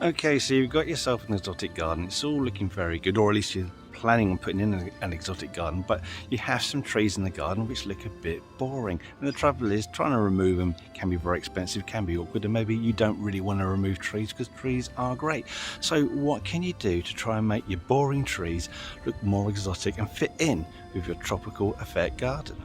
Okay, so you've got yourself an exotic garden. It's all looking very good, or at least you're planning on putting in an exotic garden, but you have some trees in the garden which look a bit boring. And the trouble is, trying to remove them can be very expensive, can be awkward, and maybe you don't really want to remove trees because trees are great. So what can you do to try and make your boring trees look more exotic and fit in with your tropical effect garden?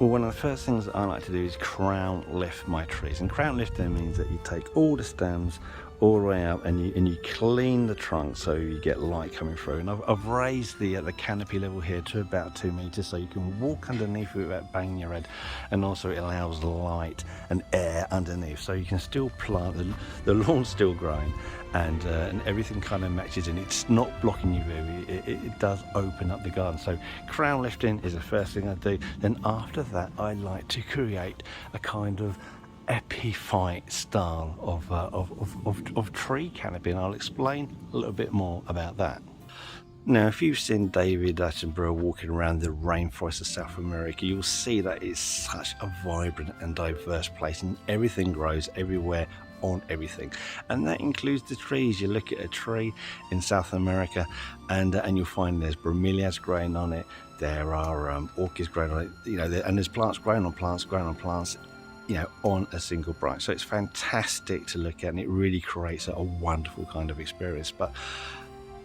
Well, one of the first things that I like to do is crown lift my trees, and crown lifting means that you take all the stems all the way up and you clean the trunk so you get light coming through. And I've raised the canopy level here to about 2 meters so you can walk underneath without banging your head, and also it allows light and air underneath so you can still plant. The lawn's still growing, and everything kind of matches in. It's not blocking your view. It does open up the garden. So crown lifting is the first thing I do. Then after that, I like to create a kind of epiphyte style of tree canopy, and I'll explain a little bit more about that. Now, if you've seen David Attenborough walking around the rainforests of South America, you'll see that it's such a vibrant and diverse place, and everything grows everywhere on everything, and that includes the trees. You look at a tree in South America and you'll find there's bromeliads growing on it, there are orchids growing on it, and there's plants growing on plants, on a single branch. So it's fantastic to look at, and it really creates a wonderful kind of experience. But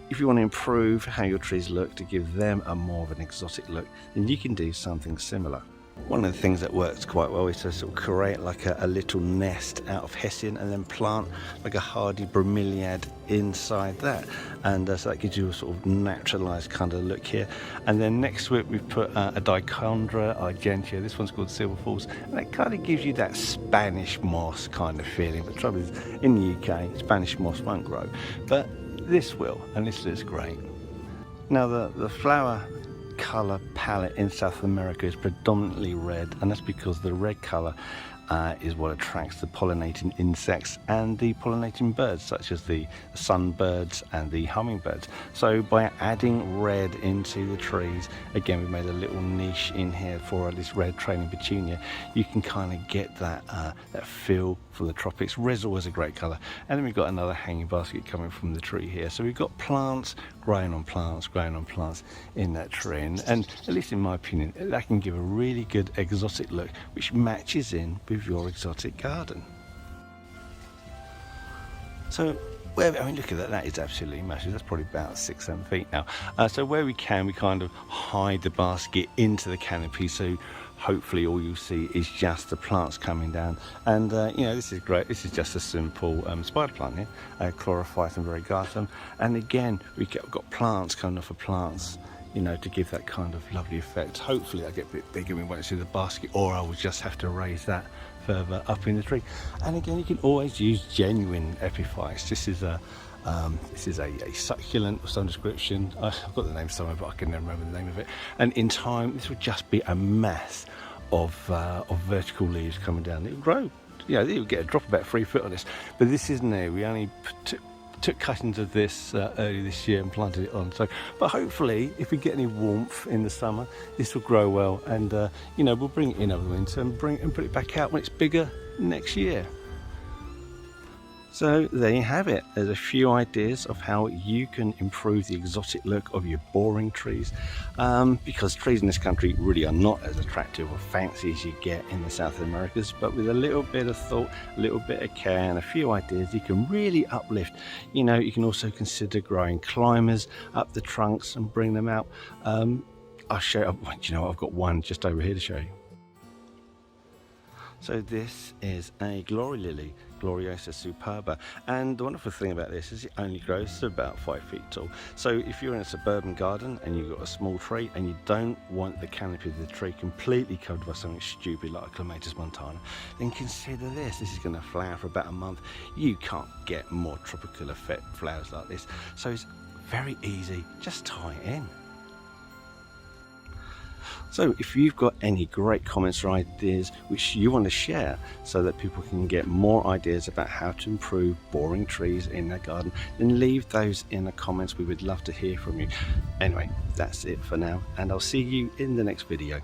if you want to improve how your trees look to give them a more of an exotic look, then you can do something similar. One of the things that works quite well is to sort of create like a little nest out of hessian and then plant like a hardy bromeliad inside that, and so that gives you a sort of naturalized kind of look here. And then next to it we've put a dichondra argentea. This one's called silver falls, and that kind of gives you that Spanish moss kind of feeling. But the trouble is, in the UK Spanish moss won't grow, but this will, and this looks great. Now the flower colour palette in South America is predominantly red, and that's because the red colour is what attracts the pollinating insects and the pollinating birds, such as the sunbirds and the hummingbirds. So by adding red into the trees, again we've made a little niche in here for this red trailing petunia, you can kind of get that feel for the tropics. Red's always a great colour. And then we've got another hanging basket coming from the tree here, so we've got plants growing on plants in that tree, and at least in my opinion that can give a really good exotic look which matches in with your exotic garden. So look at that, that is absolutely massive. That's probably about 6-7 feet now. So where we can, we kind of hide the basket into the canopy, so hopefully all you see is just the plants coming down. And this is great. This is just a simple spider plant here, Chlorophytum variegatum, and again we've got plants coming off of plants, to give that kind of lovely effect. Hopefully I get a bit bigger, we won't see the basket, or I will just have to raise that further up in the tree. And again, you can always use genuine epiphytes. This is a succulent of some description. I've got the name somewhere, but I can never remember the name of it. And in time, this would just be a mass of vertical leaves coming down. It will grow. You'll get a drop about 3 foot on this. But this is new. We only took cuttings of this early this year and planted it on. So, but hopefully, if we get any warmth in the summer, this will grow well, and we'll bring it in over the winter and put it back out when it's bigger next year. So there you have it. There's a few ideas of how you can improve the exotic look of your boring trees, because trees in this country really are not as attractive or fancy as you get in the South Americas, but with a little bit of thought, a little bit of care and a few ideas, you can really uplift. You can also consider growing climbers up the trunks and bring them out. I'll show you. I've got one just over here to show you. So this is a glory lily, Gloriosa superba, and the wonderful thing about this is it only grows to about 5 feet tall. So if you're in a suburban garden and you've got a small tree and you don't want the canopy of the tree completely covered by something stupid like a Clematis montana, then consider this. This is going to flower for about a month. You can't get more tropical effect flowers like this, so it's very easy. Just tie it in. So if you've got any great comments or ideas which you want to share so that people can get more ideas about how to improve boring trees in their garden, then leave those in the comments. We would love to hear from you. Anyway, that's it for now, and I'll see you in the next video.